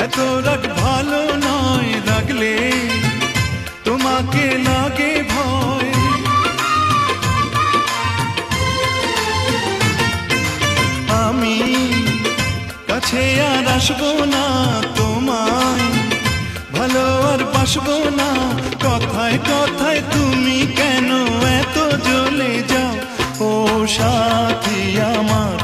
এত রাগ ভালো নয়, রাগলে তোমাকে লাগে ভয়। আমি কাছে আর আসবো না, তোমায় ভালো আর বাসবো না। কথায় কথায় তুমি কেন এত জ্বলে যাও, ও সাথী আমার